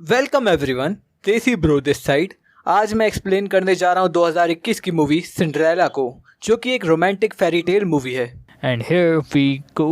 Welcome everyone, देसी bro this side. आज मैं एक्सप्लेन करने जा रहा हूँ 2021 की मूवी सिंड्रेला को, जो कि एक रोमांटिक फेरी टेल मूवी है। And here we go.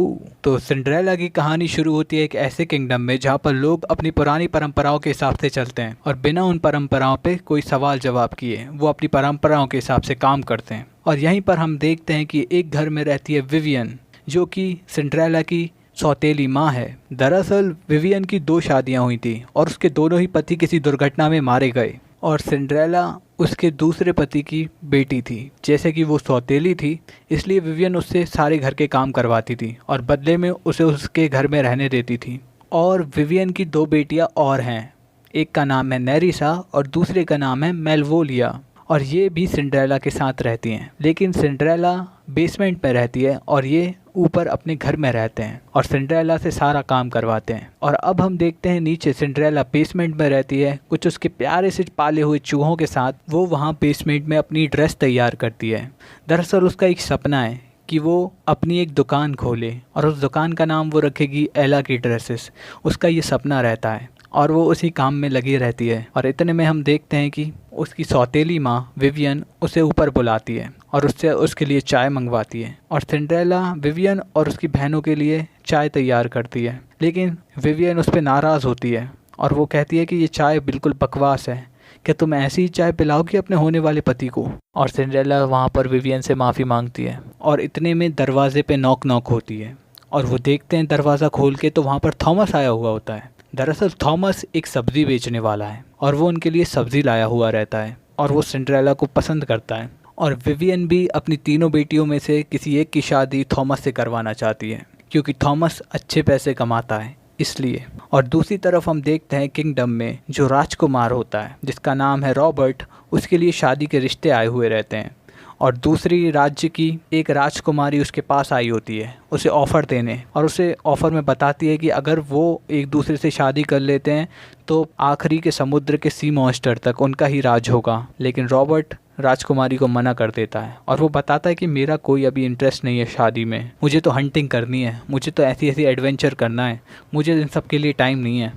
तो सिंड्रेला की कहानी शुरू होती है एक ऐसे किंगडम में जहाँ पर लोग अपनी पुरानी परंपराओं के हिसाब से चलते हैं और बिना उन परंपराओं पे कोई सवाल जवाब किए वो अपनी परंपराओं के हिसाब से काम करते हैं। और यहीं पर हम देखते हैं कि एक घर में रहती है विवियन, जो कि सिंड्रेला की सौतेली माँ है। दरअसल विवियन की 2 शादियाँ हुई थी और उसके दोनों ही पति किसी दुर्घटना में मारे गए और सिंड्रेला उसके दूसरे पति की बेटी थी। जैसे कि वो सौतेली थी, इसलिए विवियन उससे सारे घर के काम करवाती थी और बदले में उसे उसके घर में रहने देती थी। और विवियन की 2 बेटियां और हैं, एक का नाम है नेरिसा और दूसरे का नाम है मेलवोलिया, और ये भी सिंड्रेला के साथ रहती हैं। लेकिन सिंड्रेला बेसमेंट में रहती है और ये ऊपर अपने घर में रहते हैं और सिंड्रेला से सारा काम करवाते हैं। और अब हम देखते हैं नीचे सिंड्रेला बेसमेंट में रहती है कुछ उसके प्यारे से पाले हुए चूहों के साथ। वो वहाँ बेसमेंट में अपनी ड्रेस तैयार करती है। दरअसल उसका एक सपना है कि वो अपनी एक दुकान खोले और उस दुकान का नाम वो रखेगी एला की ड्रेसेस। उसका ये सपना रहता है और वो उसी काम में लगी रहती है। और इतने में हम देखते हैं कि उसकी सौतेली माँ विवियन उसे ऊपर बुलाती है और उससे उसके लिए चाय मंगवाती है और सिंड्रेला विवियन और उसकी बहनों के लिए चाय तैयार करती है। लेकिन विवियन उस पर नाराज़ होती है और वो कहती है कि ये चाय बिल्कुल बकवास है, क्या तुम ऐसी ही चाय पिलाओगी अपने होने वाले पति को। और सिंड्रेला वहाँ पर विवियन से माफ़ी मांगती है और इतने में दरवाजे पे नॉक नॉक होती है और वो देखते हैं दरवाज़ा खोल के तो वहाँ पर थॉमस आया हुआ होता है। दरअसल थॉमस एक सब्ज़ी बेचने वाला है और वो उनके लिए सब्ज़ी लाया हुआ रहता है और वो सिंड्रेला को पसंद करता है। और विवियन भी अपनी तीनों बेटियों में से किसी एक की शादी थॉमस से करवाना चाहती है, क्योंकि थॉमस अच्छे पैसे कमाता है इसलिए। और दूसरी तरफ हम देखते हैं किंगडम में जो राजकुमार होता है जिसका नाम है रॉबर्ट, उसके लिए शादी के रिश्ते आए हुए रहते हैं। और दूसरी राज्य की एक राजकुमारी उसके पास आई होती है उसे ऑफ़र देने, और उसे ऑफ़र में बताती है कि अगर वो एक दूसरे से शादी कर लेते हैं तो आखिरी के समुद्र के सी मॉन्स्टर तक उनका ही राज होगा। लेकिन रॉबर्ट राजकुमारी को मना कर देता है और वो बताता है कि मेरा कोई अभी इंटरेस्ट नहीं है शादी में, मुझे तो हंटिंग करनी है, मुझे तो ऐसी ऐसी एडवेंचर करना है, मुझे इन सब के लिए टाइम नहीं है।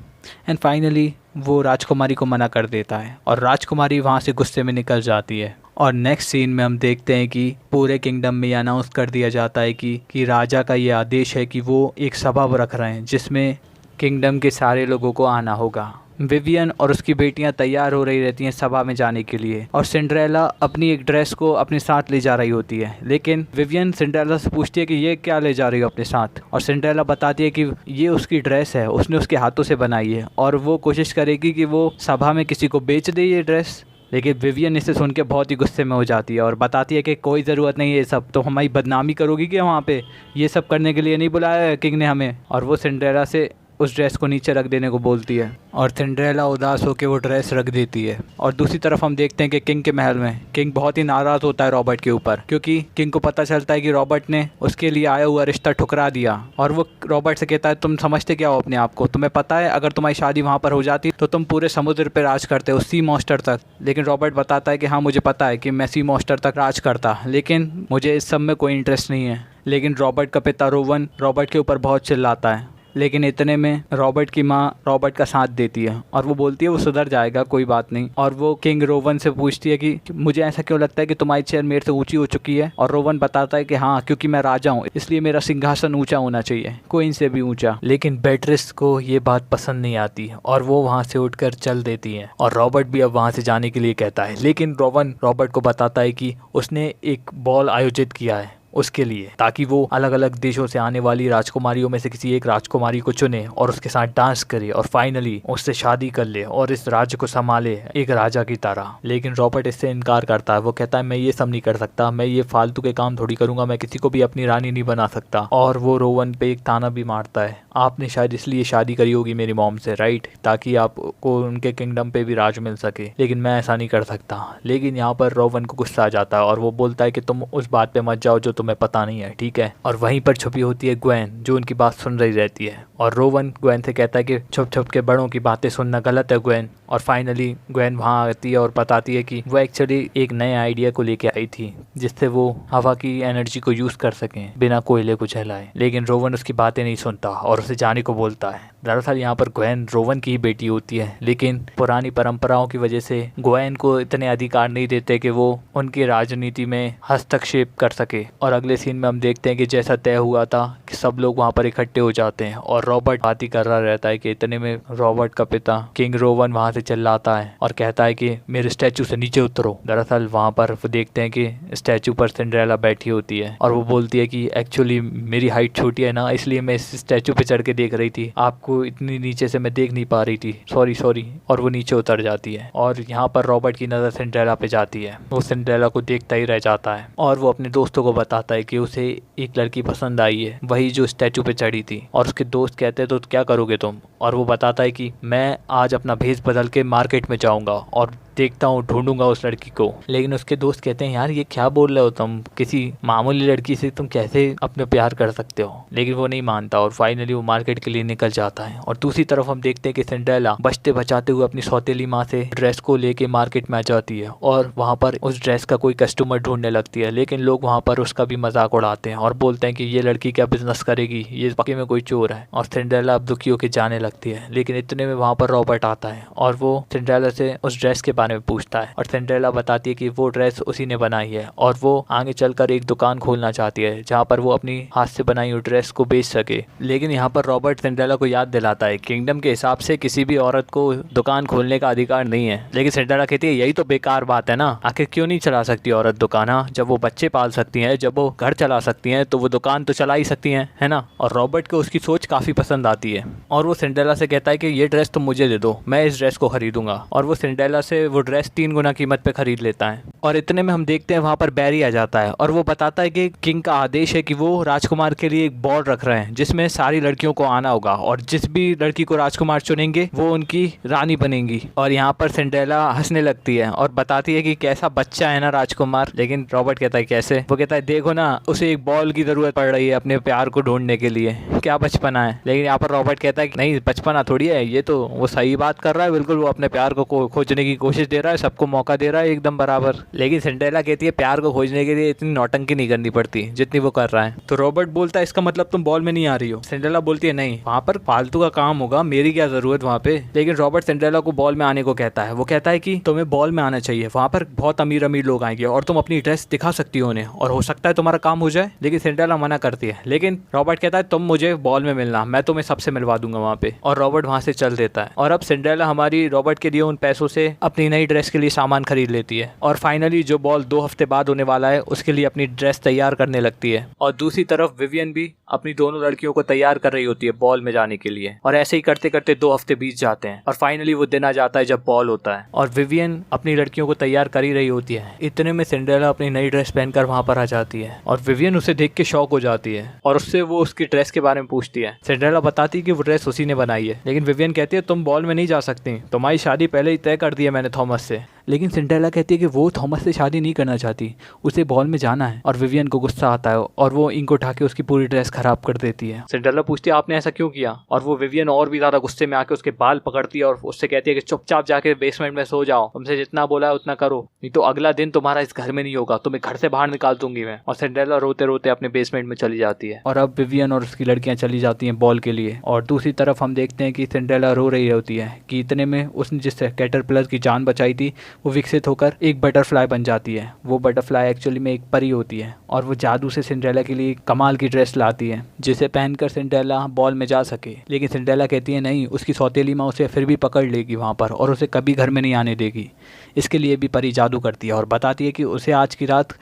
एंड फाइनली वो राजकुमारी को मना कर देता है और राजकुमारी वहाँ से गुस्से में निकल जाती है। और नेक्स्ट सीन में हम देखते हैं कि पूरे किंगडम में ये अनाउंस कर दिया जाता है कि राजा का ये आदेश है कि वो एक सभा रख रहे हैं जिसमें किंगडम के सारे लोगों को आना होगा। विवियन और उसकी बेटियां तैयार हो रही रहती हैं सभा में जाने के लिए और सिंड्रेला अपनी एक ड्रेस को अपने साथ ले जा रही होती है। लेकिन विवियन सिंड्रेला से पूछती है कि ये क्या ले जा रही हो अपने साथ, और सिंड्रेला बताती है कि ये उसकी ड्रेस है, उसने उसके हाथों से बनाई है और वो कोशिश करेगी कि वो सभा में किसी को बेच दे ये ड्रेस। लेकिन विवियन इसे सुन के बहुत ही गुस्से में हो जाती है और बताती है कि कोई ज़रूरत नहीं है ये सब, तो हमारी बदनामी करोगी कि वहाँ पे ये सब करने के लिए नहीं बुलाया है किंग ने हमें। और वो सिंड्रेला से उस ड्रेस को नीचे रख देने को बोलती है और सिंड्रेला उदास होकर वो ड्रेस रख देती है। और दूसरी तरफ हम देखते हैं कि किंग के महल में किंग बहुत ही नाराज़ होता है रॉबर्ट के ऊपर, क्योंकि किंग को पता चलता है कि रॉबर्ट ने उसके लिए आया हुआ रिश्ता ठुकरा दिया। और वो रॉबर्ट से कहता है तुम समझते क्या हो अपने आप को, तुम्हें पता है अगर तुम्हारी शादी वहाँ पर हो जाती तो तुम पूरे समुद्र पर राज करते हो, सी मॉन्स्टर तक। लेकिन रॉबर्ट बताता है कि हाँ मुझे पता है कि मैं सी मॉन्स्टर तक राज करता, लेकिन मुझे इस सब में कोई इंटरेस्ट नहीं है। लेकिन रॉबर्ट का पिता रोवन रॉबर्ट के ऊपर बहुत चिल्लाता है। लेकिन इतने में रॉबर्ट की माँ रॉबर्ट का साथ देती है और वो बोलती है वो सुधर जाएगा, कोई बात नहीं। और वो किंग रोवन से पूछती है कि मुझे ऐसा क्यों लगता है कि तुम्हारी चेयर मेरे से ऊंची हो चुकी है। और रोवन बताता है कि हाँ, क्योंकि मैं राजा हूँ इसलिए मेरा सिंहासन ऊंचा होना चाहिए, कोई इनसे भी ऊंचा। लेकिन बेट्रिस को ये बात पसंद नहीं आती और वो वहाँ से उठकर चल देती है और रॉबर्ट भी अब वहाँ से जाने के लिए कहता है। लेकिन रोवन रॉबर्ट को बताता है कि उसने एक बॉल आयोजित किया है उसके लिए, ताकि वो अलग अलग देशों से आने वाली राजकुमारियों में से किसी एक राजकुमारी को चुने और उसके साथ डांस करे और फाइनली उससे शादी कर ले और इस राज्य को संभाले एक राजा की तरह। लेकिन रॉबर्ट इससे इनकार करता है। वो कहता है मैं ये सब नहीं कर सकता, मैं ये फालतू के काम थोड़ी करूंगा, मैं किसी को भी अपनी रानी नहीं बना सकता। और वो रोवन पे एक ताना भी मारता है, आपने शायद इसलिए शादी करी होगी मेरी मॉम से, राइट, ताकि आपको उनके किंगडम पे भी राज मिल सके, लेकिन मैं ऐसा नहीं कर सकता। लेकिन यहाँ पर रोवन को गुस्सा आ जाता है और वो बोलता है कि तुम उस बात पे मत जाओ जो तुम्हें पता नहीं है, ठीक है। और वहीं पर छुपी होती है ग्वेन, जो उनकी बात सुन रही रहती है। और रोवन ग्वेन से कहता है कि छुप छुप के बड़ों की बातें सुनना गलत है ग्वेन। और फाइनली ग्वेन वहाँ आती है और बताती है कि वो एक्चुअली एक नए आइडिया को लेके आई थी, जिससे वो हवा की एनर्जी को यूज़ कर सकें बिना कोयले को जलाए। लेकिन रोवन उसकी बातें नहीं सुनता और उसे जाने को बोलता है। दरअसल यहाँ पर ग्वेन रोवन की ही बेटी होती है, लेकिन पुरानी परंपराओं की वजह से ग्वेन को इतने अधिकार नहीं देते कि वो उनकी राजनीति में हस्तक्षेप कर सके। और अगले सीन में हम देखते हैं कि जैसा तय हुआ था कि सब लोग वहाँ पर इकट्ठे हो जाते हैं और रॉबर्ट बात ही कर रहा रहता है कि इतने में रॉबर्ट का पिता किंग रोवन वहाँ से चिल्लाता है और कहता है कि मेरे स्टैचू से नीचे उतरो। दरअसल वहाँ पर वो देखते हैं कि स्टैचू पर सिंड्रेला बैठी होती है और वो बोलती है कि एक्चुअली मेरी हाइट छोटी है ना, इसलिए मैं इस स्टैचू पे चढ़ के देख रही थी, आपको इतनी नीचे से मैं देख नहीं पा रही थी, सॉरी। और वो नीचे उतर जाती है और यहाँ पर रॉबर्ट की नज़र सिंड्रेला पे जाती है। वो सिंड्रेला को देखता ही रह जाता है और वो अपने दोस्तों को बताता है कि उसे एक लड़की पसंद आई है, वही जो स्टैचू पे चढ़ी थी। और उसके दोस्त कहते हैं तो क्या करोगे तुम? और वो बताता है कि मैं आज अपना भेष बदल के मार्केट में जाऊंगा और देखता हूँ, ढूंढूंगा उस लड़की को। लेकिन उसके दोस्त कहते हैं यार ये क्या बोल रहे हो तुम, किसी मामूली लड़की से तुम कैसे अपने प्यार कर सकते हो? लेकिन वो नहीं मानता और फाइनली वो मार्केट के लिए निकल जाता है। और दूसरी तरफ हम देखते हैं कि सिंड्रेला बचते बचाते हुए अपनी सौतेली माँ से ड्रेस को लेके मार्केट में आ जाती है और वहाँ पर उस ड्रेस का कोई कस्टमर ढूंढने लगती है। लेकिन लोग वहाँ पर उसका भी मजाक उड़ाते हैं और बोलते हैं कि ये लड़की क्या बिजनेस करेगी, ये पक्के में कोई चोर है। और सिंड्रेला अब दुखी होकर जाने लगती है। लेकिन इतने में वहाँ पर रॉबर्ट आता है और वो सिंड्रेला से उस ड्रेस के बारे में पूछता है और सिंड्रेला बताती है कि वो ड्रेस उसी ने बनाई है और वो आगे चलकर एक दुकान खोलना चाहती है जहाँ पर वो अपनी हाथ से बनाई हुई ड्रेस को बेच सके। लेकिन यहाँ पर रॉबर्ट सिंड्रेला को याद दिलाता है किंगडम के हिसाब से किसी भी औरत को दुकान खोलने का अधिकार नहीं है। लेकिन सिंड्रेला कहती है यही तो बेकार बात है ना, आखिर क्यों नहीं चला सकती औरत दुकान? जब वो बच्चे पाल सकती हैं, जब वो घर चला सकती हैं, तो वो दुकान तो चला ही सकती हैं, है ना। और रॉबर्ट को उसकी सोच काफी पसंद आती है और वो सिंड्रेला से कहता है कि ये ड्रेस तुम मुझे दे दो, मैं इस ड्रेस को खरीदूंगा। और वो सिंड्रेला से वो ड्रेस 3 गुना कीमत पे खरीद लेता है। और इतने में हम देखते हैं वहाँ पर बैरी आ जाता है और वो बताता है कि किंग का आदेश है कि वो राजकुमार के लिए एक बॉल रख रहे हैं जिसमें सारी लड़कियों को आना होगा और जिस भी लड़की को राजकुमार चुनेंगे वो उनकी रानी बनेंगी। और यहाँ पर सिंड्रेला हंसने लगती है और बताती है कि कैसा बच्चा है ना राजकुमार। लेकिन रॉबर्ट कहता है कैसे? वो कहता है देखो ना, उसे एक बॉल की जरूरत पड़ रही है अपने प्यार को ढूंढने के लिए, क्या बचपना है। लेकिन यहाँ पर रॉबर्ट कहता है नहीं बचपना थोड़ी है, ये तो वो सही बात कर रहा है, बिल्कुल वो अपने प्यार को खोजने की कोशिश दे रहा है, सबको मौका दे रहा है एकदम बराबर। लेकिन सिंड्रेला कहती है प्यार को खोजने के लिए इतनी नौटंकी नहीं करनी पड़ती जितनी वो कर रहा है। तो रॉबर्ट बोलता है इसका मतलब तुम बॉल में नहीं आ रही हो। सिंड्रेला बोलती है नहीं, वहाँ पर फालतू का काम होगा, मेरी क्या जरूरत वहाँ पे। लेकिन रॉबर्ट सिंड्रेला को बॉल में आने को कहता है। वो कहता है कि तुम्हें बॉल में आना चाहिए, वहाँ पर बहुत अमीर अमीर लोग आएंगे और तुम अपनी ड्रेस दिखा सकती हो उन्हें और हो सकता है तुम्हारा काम हो जाए। लेकिन सिंड्रेला मना करती है। लेकिन रॉबर्ट कहता है तुम मुझे बॉल में मिलना, मैं तुम्हें सबसे मिलवा दूंगा वहाँ पे। और रॉबर्ट वहाँ से चल देता है। और अब सिंड्रेला हमारी रॉबर्ट के लिए उन पैसों से अपनी नई ड्रेस के लिए सामान खरीद लेती है और फाइनली जो बॉल 2 हफ्ते बाद होने वाला है उसके लिए अपनी ड्रेस तैयार करने लगती है। और दूसरी तरफ विवियन भी अपनी दोनों लड़कियों को तैयार कर रही होती है बॉल में जाने के लिए। और ऐसे ही करते करते 2 हफ्ते बीत जाते हैं और फाइनली वो दिन आ जाता है जब बॉल होता है और विवियन अपनी लड़कियों को तैयार कर ही रही होती है। इतने में सिंड्रेला अपनी नई ड्रेस पहनकर वहाँ पर आ जाती है और विवियन उसे देख के शॉक हो जाती है और उससे वो उसकी ड्रेस के बारे में पूछती है। सिंड्रेला बताती है कि वो ड्रेस उसी ने बनाई है। लेकिन विवियन कहती है तुम बॉल में नहीं जा सकती, तुम्हारी शादी पहले ही तय कर दी है मैंने थॉमस से। लेकिन सिंड्रेला कहती है कि वो थॉमस से शादी नहीं करना चाहती, उसे बॉल में जाना है। और विवियन को गुस्सा आता है और वो इंक उठा के उसकी पूरी ड्रेस खराब कर देती है। सिंड्रेला पूछती है आपने ऐसा क्यों किया? और वो विवियन और भी ज्यादा गुस्से में आके उसके बाल पकड़ती है और उससे कहती है कि चुपचाप जाके बेसमेंट में सो जाओ, तुमसे जितना बोला है उतना करो, नहीं तो अगला दिन तुम्हारा इस घर में नहीं होगा, तुम्हें घर से बाहर निकाल दूंगी मैं। और सिंड्रेला रोते रोते अपने बेसमेंट में चली जाती है। और अब विवियन और उसकी लड़कियां चली जाती हैं बॉल के लिए। और दूसरी तरफ हम देखते हैं कि सिंड्रेला रो रही होती है कि इतने में उसने जिस कैटरपिलर की जान बचाई थी वो विकसित होकर एक बटरफ्लाई बन जाती है। वो बटरफ्लाई एक्चुअली में एक परी होती है और वो जादू से सिंड्रेला के लिए कमाल की ड्रेस लाती है जिसे पहनकर सिंड्रेला बॉल में जा सके। लेकिन सिंड्रेला कहती है नहीं, उसकी सौतेली माँ उसे फिर भी पकड़ लेगी वहाँ पर और उसे कभी घर में नहीं आने देगी। इसके लिए भी परी जादू करती है और बताती है कि उसे आज की रात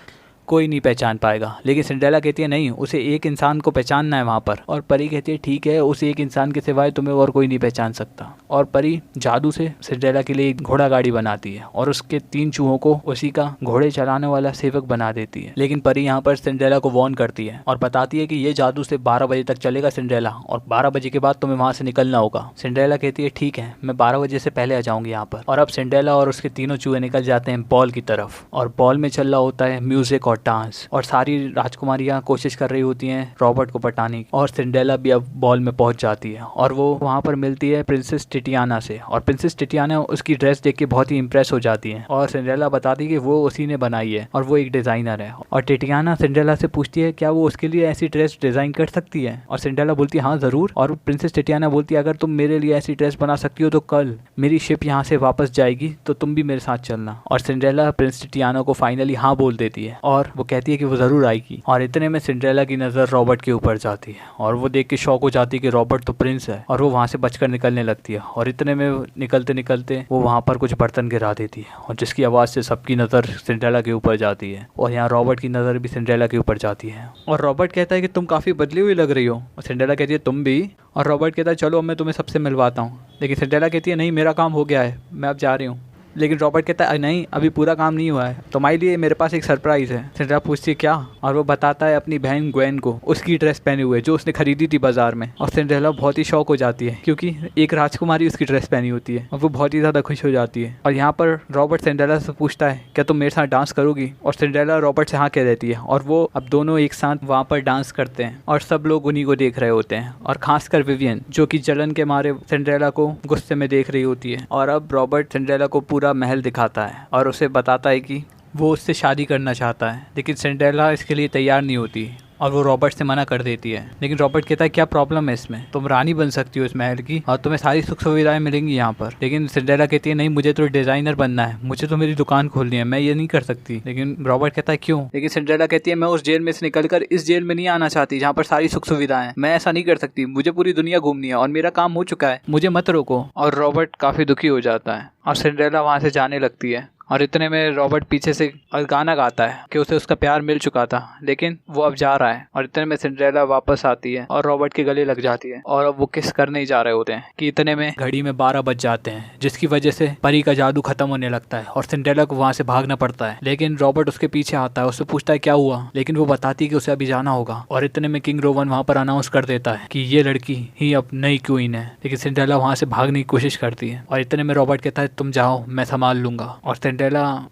कोई नहीं पहचान पाएगा। लेकिन सिंड्रेला कहती है नहीं, उसे एक इंसान को पहचानना है वहाँ पर। और परी कहती है ठीक है, उसे एक इंसान के सिवाय तुम्हें और कोई नहीं पहचान सकता। और परी जादू से सिंड्रेला के लिए एक घोड़ा गाड़ी बनाती है और उसके 3 चूहों को उसी का घोड़े चलाने वाला सेवक बना देती है। लेकिन परी यहाँ पर सिंड्रेला को वार्न करती है और बताती है कि ये जादू सिर्फ 12 बजे तक चलेगा सिंड्रेला, और 12 बजे के बाद तुम्हें वहाँ से निकलना होगा। सिंड्रेला कहती है ठीक है, मैं 12 बजे से पहले आ जाऊंगी यहाँ पर। और अब सिंड्रेला और उसके तीनों चूहे निकल जाते हैं बॉल की तरफ और बॉल में चल रहा होता है म्यूजिक और डांस। और सारी राजकुमारियाँ कोशिश कर रही होती हैं रॉबर्ट को पटाने की, और सिंड्रेला भी अब बॉल में पहुंच जाती है और वो वहाँ पर मिलती है प्रिंसेस टिटियाना से। और प्रिंसेस टिटियाना उसकी ड्रेस देख के बहुत ही इंप्रेस हो जाती है और सिंड्रेला बताती है कि वो उसी ने बनाई है और वो एक डिज़ाइनर है। और टिटियाना सिंड्रेला से पूछती है क्या वो उसके लिए ऐसी ड्रेस डिज़ाइन कर सकती है, और सिंड्रेला बोलती है हाँ ज़रूर। और प्रिंसेस टिटियाना बोलती है अगर तुम मेरे लिए ऐसी ड्रेस बना सकती हो तो कल मेरी शिप यहाँ से वापस जाएगी तो तुम भी मेरे साथ चलना। और सिंड्रेला प्रिंस टिटियाना को फाइनली हाँ बोल देती है और वो कहती है कि वो ज़रूर आएगी। और इतने में सिंड्रेला की नज़र रॉबर्ट के ऊपर जाती है और वो देख के शॉक हो जाती है कि रॉबर्ट तो प्रिंस है, और वो वहाँ से बचकर निकलने लगती है। और इतने में निकलते निकलते वो वहाँ पर कुछ बर्तन गिरा देती है और जिसकी आवाज़ से सबकी नज़र सिंड्रेला के ऊपर जाती है और यहाँ रॉबर्ट की नज़र भी सिंड्रेला के ऊपर जाती है। और रॉबर्ट कहता है कि तुम काफ़ी बदली हुई लग रही हो, और सिंड्रेला कहती है तुम भी। और रॉबर्ट कहता है चलो अब मैं तुम्हें सबसे मिलवाता हूँ, लेकिन सिंड्रेला कहती है नहीं मेरा काम हो गया है, मैं अब जा रही हूँ। लेकिन रॉबर्ट कहता है नहीं अभी पूरा काम नहीं हुआ है, तुम्हारे लिए मेरे पास एक सरप्राइज़ है। सिंड्रेला पूछती है क्या, और वो बताता है अपनी बहन ग्वेन को उसकी ड्रेस पहने हुए जो उसने खरीदी थी बाजार में। और सिंड्रेला बहुत ही शौक हो जाती है क्योंकि एक राजकुमारी उसकी ड्रेस पहनी होती है और वो बहुत ही ज़्यादा खुश हो जाती है। और यहाँ पर रॉबर्ट सिंड्रेला से पूछता है क्या तुम मेरे साथ डांस करोगी, और सिंड्रेला रॉबर्ट से हाँ कह देती है और वो अब दोनों एक साथ वहाँ पर डांस करते हैं और सब लोग उन्हीं को देख रहे होते हैं, और खासकर विवियन जो कि जलन के मारे सिंड्रेला को गुस्से में देख रही होती है। और अब रॉबर्ट सिंड्रेला को पूरा महल दिखाता है और उसे बताता है कि वो उससे शादी करना चाहता है, लेकिन सिंड्रेला इसके लिए तैयार नहीं होती और वो रॉबर्ट से मना कर देती है। लेकिन रॉबर्ट कहता है क्या प्रॉब्लम है इसमें, तुम रानी बन सकती हो इस महल की और तुम्हें सारी सुख सुविधाएं मिलेंगी यहाँ पर। लेकिन सिंड्रेला कहती है नहीं मुझे तो डिज़ाइनर बनना है, मुझे तो मेरी दुकान खोलनी है, मैं ये नहीं कर सकती। लेकिन रॉबर्ट कहता है क्यों, लेकिन सिंड्रेला कहती है मैं उस जेल में से निकलकर इस जेल में नहीं आना चाहती जहाँ पर सारी सुख सुविधाएं हैं, मैं ऐसा नहीं कर सकती, मुझे पूरी दुनिया घूमनी है और मेरा काम हो चुका है, मुझे मत रोको। और रॉबर्ट काफ़ी दुखी हो जाता है और सिंड्रेला वहाँ से जाने लगती है। और इतने में रॉबर्ट पीछे से गाना गाता है कि उसे उसका प्यार मिल चुका था लेकिन वो अब जा रहा है। और इतने में सिंड्रेला वापस आती है और रॉबर्ट के गले लग जाती है और अब वो किस करने ही जा रहे होते हैं कि इतने में घड़ी में 12 बज जाते हैं, जिसकी वजह से परी का जादू खत्म होने लगता है और सिंड्रेला को वहाँ से भागना पड़ता है। लेकिन रॉबर्ट उसके पीछे आता है, उससे पूछता है क्या हुआ, लेकिन वो बताती है कि उसे अभी जाना होगा। और इतने में किंग रोवन वहाँ पर अनाउंस कर देता है कि ये लड़की ही अब नई क्वीन है। लेकिन सिंड्रेला वहाँ से भागने की कोशिश करती है और इतने में रॉबर्ट कहता है तुम जाओ मैं संभाल लूंगा। और सिंड्रेला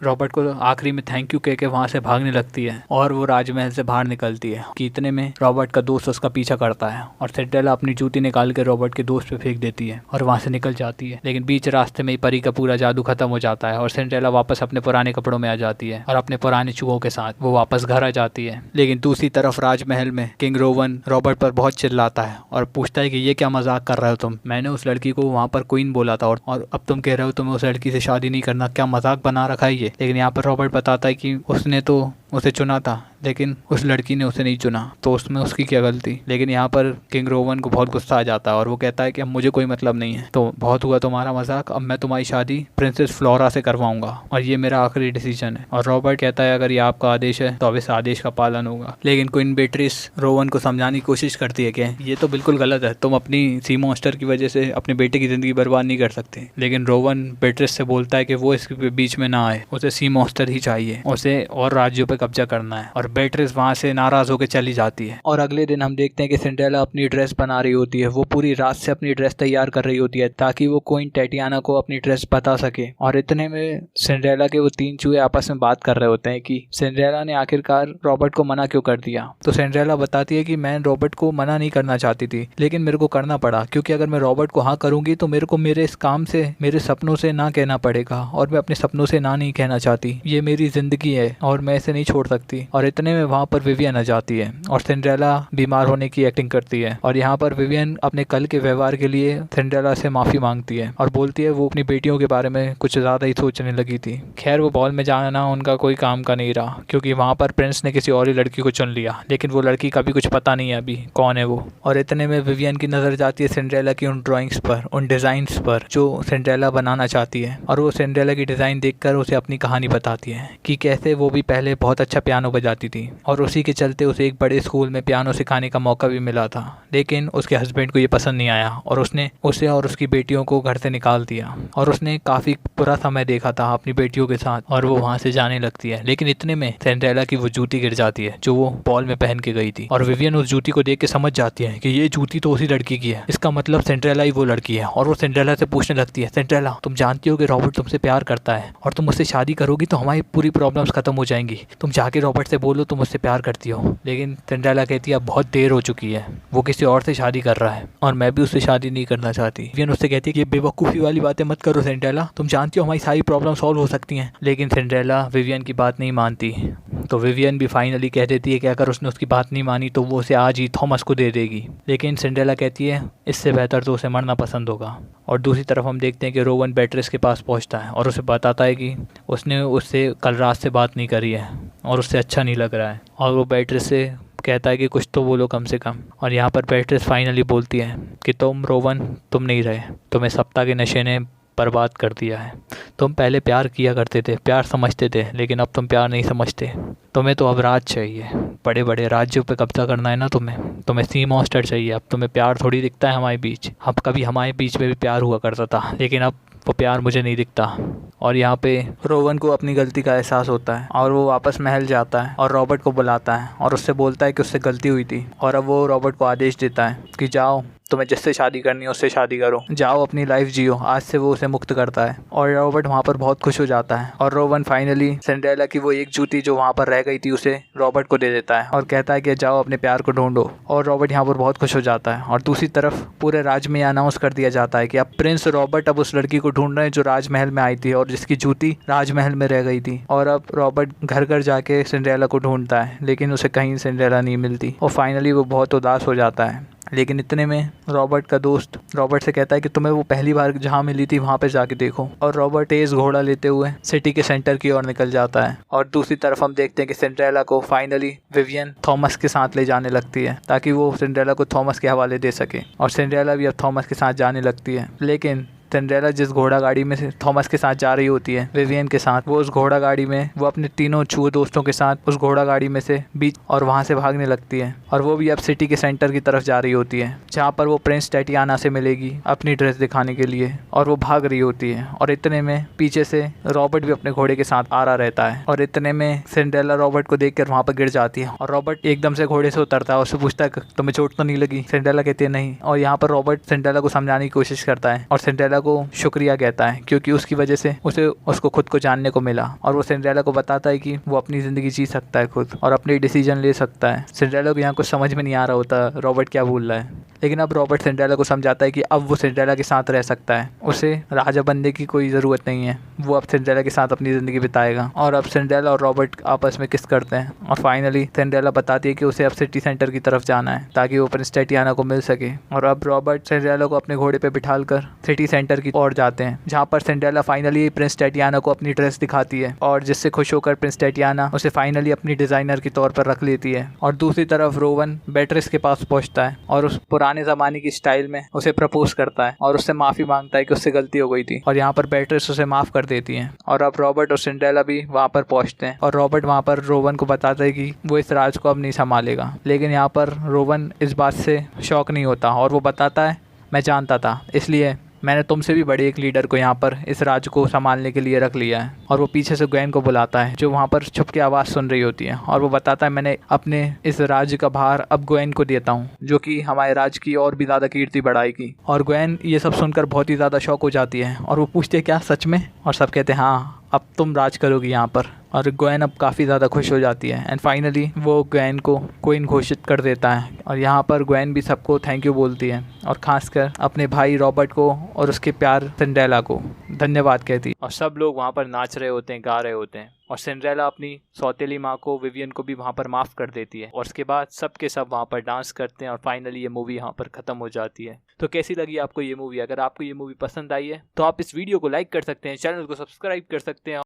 रॉबर्ट को आखिरी में थैंक यू कह के वहाँ से भागने लगती है और वो राजमहल से बाहर निकलती है कि इतने में रॉबर्ट का दोस्त उसका पीछा करता है और सिंड्रेला अपनी जूती निकाल के रॉबर्ट के दोस्त पे फेंक देती है और वहाँ से निकल जाती है। लेकिन बीच रास्ते में ही परी का पूरा जादू खत्म हो जाता है और सिंड्रेला वापस अपने पुराने कपड़ों में आ जाती है और अपने पुराने चूहों के साथ वो वापस घर आ जाती है। लेकिन दूसरी तरफ राजमहल में किंग रोवन रॉबर्ट पर बहुत चिल्लाता है और पूछता है कि ये क्या मजाक कर रहे हो तुम, मैंने उस लड़की को वहाँ पर क्वीन बोला था और अब तुम कह रहे हो तुम्हें उस लड़की से शादी नहीं करना, क्या मजाक बना रखा है ये। लेकिन यहाँ पर रॉबर्ट बताता है कि उसने तो उसे चुना था लेकिन उस लड़की ने उसे नहीं चुना, तो उसमें उसकी क्या गलती। लेकिन यहाँ पर किंग रोवन को बहुत गुस्सा आ जाता है और वो कहता है कि अब मुझे कोई मतलब नहीं है, तो बहुत हुआ तुम्हारा मजाक, अब मैं तुम्हारी शादी प्रिंसेस फ्लोरा से करवाऊंगा और ये मेरा आखिरी डिसीजन है। और रॉबर्ट कहता है अगर ये आपका आदेश है तो अब इस आदेश का पालन होगा। लेकिन क्वीन बेट्रिस रोवन को समझाने की कोशिश करती है कि ये तो बिल्कुल गलत है, तुम अपनी सी मॉन्स्टर की वजह से अपने बेटे की जिंदगी बर्बाद नहीं कर सकते। लेकिन रोवन बेट्रिस से बोलता है कि वो इसके बीच में ना आए, उसे सी मॉन्स्टर ही चाहिए, उसे और राज्यों पर कब्जा करना है। और बेट्रिस वहाँ से नाराज होकर चली जाती है। और अगले दिन हम देखते हैं कि सिंड्रेला अपनी ड्रेस बना रही होती है, वो पूरी रात से अपनी ड्रेस तैयार कर रही होती है ताकि वो क्वीन टिटियाना को अपनी ड्रेस बता सके। और इतने में सिंड्रेला के वो 3 चूहे आपस में बात कर रहे होते हैं कि सिंड्रेला ने आखिरकार रॉबर्ट को मना क्यों कर दिया। तो सिंड्रेला बताती है कि मैं रॉबर्ट को मना नहीं करना चाहती थी लेकिन मेरे को करना पड़ा, क्योंकि अगर मैं रॉबर्ट को हाँ करूंगी तो मेरे को मेरे इस काम से मेरे सपनों से ना कहना पड़ेगा और मैं अपने सपनों से ना नहीं कहना चाहती, ये मेरी जिंदगी है और मैं इसे नहीं छोड़ सकती। और इतने में वहाँ पर विवियन आ जाती है और सिंड्रेला बीमार होने की एक्टिंग करती है और यहाँ पर विवियन अपने कल के व्यवहार के लिए सिंड्रेला से माफी मांगती है और बोलती है वो अपनी बेटियों के बारे में कुछ ज्यादा ही सोचने लगी थी। खैर वो बॉल में जाना उनका कोई काम का नहीं रहा क्योंकि वहाँ पर प्रिंस ने किसी और ही लड़की को चुन लिया, लेकिन वो लड़की का भी कुछ पता नहीं है अभी कौन है वो। और इतने में विवियन की नजर जाती है सिंड्रेला की उन ड्राइंग्स पर, उन डिजाइन्स पर जो सिंड्रेला बनाना चाहती है और वो सिंड्रेला की डिजाइन देखकर उसे अपनी कहानी बताती है कि कैसे वो भी पहले बहुत अच्छा पियानो बजाती थी और उसी के चलते उसे एक बड़े स्कूल में पियानो सिखाने का मौका भी मिला था। लेकिन उसके हस्बैंड को ये पसंद नहीं आया और उसने उसे और उसकी बेटियों को घर से निकाल दिया और उसने काफ़ी बुरा समय देखा था अपनी बेटियों के साथ और वो वहाँ से जाने लगती है। लेकिन इतने में सिंड्रेला की वो जूती गिर जाती है जो वो बॉल में पहन के गई थी और विवियन उस जूती को देख के समझ जाती है कि ये जूती तो उसी लड़की की है, इसका मतलब सिंड्रेला ही वो लड़की है। और वो सिंड्रेला से पूछने लगती है सिंड्रेला तुम जानती हो कि रॉबर्ट तुमसे प्यार करता है और तुम उससे शादी करोगी तो हमारी पूरी प्रॉब्लम्स खत्म हो जाएंगी, तो तुम जाके रॉबर्ट से बोलो तुम मुझसे प्यार करती हो। लेकिन सिंड्रेला कहती है अब बहुत देर हो चुकी है, वो किसी और से शादी कर रहा है और मैं भी उससे शादी नहीं करना चाहती। विवियन उससे कहती है कि ये बेवकूफ़ी वाली बातें मत करो सिंड्रेला, तुम जानती हो हमारी सारी प्रॉब्लम सॉल्व हो सकती हैं। लेकिन सिंड्रेला विवियन की बात नहीं मानती, तो विवियन भी फाइनली कह देती है कि अगर उसने उसकी बात नहीं मानी तो वो उसे आज ही थॉमस को दे देगी। लेकिन सिंड्रेला कहती है इससे बेहतर तो उसे मरना पसंद होगा। और दूसरी तरफ हम देखते हैं कि रोवन बेट्रिस के पास पहुंचता है और उसे बताता है कि उसने उससे कल रात से बात नहीं करी है और उससे अच्छा नहीं लग रहा है। और वो बेट्रिस से कहता है कि कुछ तो बोलो कम से कम। और यहाँ पर बेट्रिस फाइनली बोलती है कि तुम रोवन तुम नहीं रहे, तुम्हें सप्ताह के नशे ने बर्बाद कर दिया है। तुम पहले प्यार किया करते थे, प्यार समझते थे, लेकिन अब तुम प्यार नहीं समझते। तुम्हें तो अब राज चाहिए, बड़े बड़े राज्यों पे कब्जा करना है ना तुम्हें सी मॉन्स्टर चाहिए। अब तुम्हें प्यार थोड़ी दिखता है हमारे बीच। अब कभी हमारे बीच में भी प्यार हुआ करता था, लेकिन अब वो प्यार मुझे नहीं दिखता। और यहाँ पे रोवन को अपनी गलती का एहसास होता है और वो वापस महल जाता है और रॉबर्ट को बुलाता है और उससे बोलता है कि उससे गलती हुई थी। और अब वो रॉबर्ट को आदेश देता है कि जाओ तुम्हें जिससे शादी करनी है उससे शादी करो, जाओ अपनी लाइफ जियो। आज से वो उसे मुक्त करता है और रॉबर्ट वहाँ पर बहुत खुश हो जाता है। और रोवन फाइनली सिंड्रेला की वो एक जूती जो वहाँ पर रह गई थी उसे रॉबर्ट को दे देता है और कहता है कि जाओ अपने प्यार को ढूंढो। और रॉबर्ट यहाँ पर बहुत खुश हो जाता है। और दूसरी तरफ पूरे राज्य में अनाउंस कर दिया जाता है कि अब प्रिंस रॉबर्ट अब उस लड़की को ढूंढ रहे हैं जो राजमहल में आई थी और जिसकी जूती राजमहल में रह गई थी। और अब रॉबर्ट घर घर जाके सिंड्रेला को ढूंढता है, लेकिन उसे कहीं सिंड्रेला नहीं मिलती और फाइनली वो बहुत उदास हो जाता है। लेकिन इतने में रॉबर्ट का दोस्त रॉबर्ट से कहता है कि तुम्हें वो पहली बार जहाँ मिली थी वहाँ पे जाके देखो। और रॉबर्ट तेज घोड़ा लेते हुए सिटी के सेंटर की ओर निकल जाता है। और दूसरी तरफ हम देखते हैं कि सिंड्रेला को फाइनली विवियन थॉमस के साथ ले जाने लगती है ताकि वो सिंड्रेला को थॉमस के हवाले दे सके। और सिंड्रेला भी अब थॉमस के साथ जाने लगती है। लेकिन सिंड्रेला जिस घोड़ा गाड़ी में से थॉमस के साथ जा रही होती है विवियन के साथ, वो उस घोड़ा गाड़ी में वो अपने तीनों छुए दोस्तों के साथ उस घोड़ा गाड़ी में से बीच और वहाँ से भागने लगती है। और वो भी अब सिटी के सेंटर की तरफ जा रही होती है जहाँ पर वो प्रिंस टैटियाना से मिलेगी अपनी ड्रेस दिखाने के लिए। और वो भाग रही होती है और इतने में पीछे से रॉबर्ट भी अपने घोड़े के साथ आ रहा रहता है। और इतने में सिंड्रेला रॉबर्ट को देख कर वहाँ पर गिर जाती है और रॉबर्ट एकदम से घोड़े से उतरता है और उससे पूछता है तुम्हें चोट तो नहीं लगी? सिंड्रेला कहती है नहीं। और यहाँ पर रॉबर्ट सिंड्रेला को समझाने की कोशिश करता है और सिंड्रेला को शुक्रिया कहता है क्योंकि उसकी वजह से उसको खुद को जानने को मिला। और वो सिंड्रेला को बताता है कि वो अपनी ज़िंदगी जी सकता है खुद और अपने डिसीजन ले सकता है। सिंड्रेला को यहाँ कुछ समझ में नहीं आ रहा होता रॉबर्ट क्या बोल रहा है, लेकिन अब रॉबर्ट सिंड्रेला को समझाता है कि अब वो सिंड्रेला के साथ रह सकता है, उसे राजा बनने की कोई ज़रूरत नहीं है, वो अब सिंड्रेला के साथ अपनी ज़िंदगी बिताएगा। और अब सिंड्रेला और रॉबर्ट आपस में किस करते हैं और फाइनली सिंड्रेला बताती है कि उसे अब सिटी सेंटर की तरफ जाना है ताकि वो प्रिंस टैटियाना को मिल सके। और अब रॉबर्ट सिंड्रेला को अपने घोड़े पर बिठाकर सिटी सेंटर की ओर जाते हैं जहाँ पर सिंड्रेला फाइनली प्रिंस टैटियाना को अपनी ड्रेस दिखाती है और जिससे खुश होकर प्रिंस टैटियाना उसे फाइनली अपनी डिज़ाइनर के तौर पर रख लेती है। और दूसरी तरफ रोवन बेट्रिस के पास पहुँचता है और उस पुराने ज़माने की स्टाइल में उसे प्रपोज करता है और उससे माफ़ी मांगता है कि उससे गलती हो गई थी। और यहाँ पर बेट्रिस उसे माफ़ कर देती है। और अब रॉबर्ट और सिंड्रेला भी वहाँ पर पहुँचते हैं और रॉबर्ट वहाँ पर रोवन को बताता है कि वो इस राज को अब नहीं संभालेगा। लेकिन यहाँ पर रोवन इस बात से शॉक नहीं होता और वो बताता है मैं जानता था, इसलिए मैंने तुमसे भी बड़े एक लीडर को यहाँ पर इस राज्य को संभालने के लिए रख लिया है। और वो पीछे से ग्वेन को बुलाता है जो वहाँ पर छुप के आवाज़ सुन रही होती है और वो बताता है मैंने अपने इस राज्य का भार अब ग्वेन को देता हूँ जो कि हमारे राज्य की और भी ज़्यादा कीर्ति बढ़ाएगी। और ग्वेन ये सब सुनकर बहुत ही ज़्यादा शौक हो जाती है और वो पूछती है क्या सच में? और सब कहते हैं हाँ अब तुम राज करोगी यहाँ पर। और ग्वेन अब काफ़ी ज़्यादा खुश हो जाती है एंड फाइनली वो ग्वेन को क्वीन घोषित कर देता है। और यहाँ पर ग्वेन भी सबको थैंक यू बोलती है और ख़ासकर अपने भाई रॉबर्ट को और उसके प्यार सिंड्रेला को धन्यवाद कहती है। और सब लोग वहाँ पर नाच रहे होते हैं, गा रहे होते हैं और सिंड्रेला अपनी सौतेली माँ को विवियन को भी वहाँ पर माफ़ कर देती है। और उसके बाद सब के सब वहाँ पर डांस करते हैं और फाइनली ये मूवी यहाँ पर ख़त्म हो जाती है। तो कैसी लगी आपको ये मूवी? अगर आपको ये मूवी पसंद आई है तो आप इस वीडियो को लाइक कर सकते हैं, चैनल को सब्सक्राइब कर सकते हैं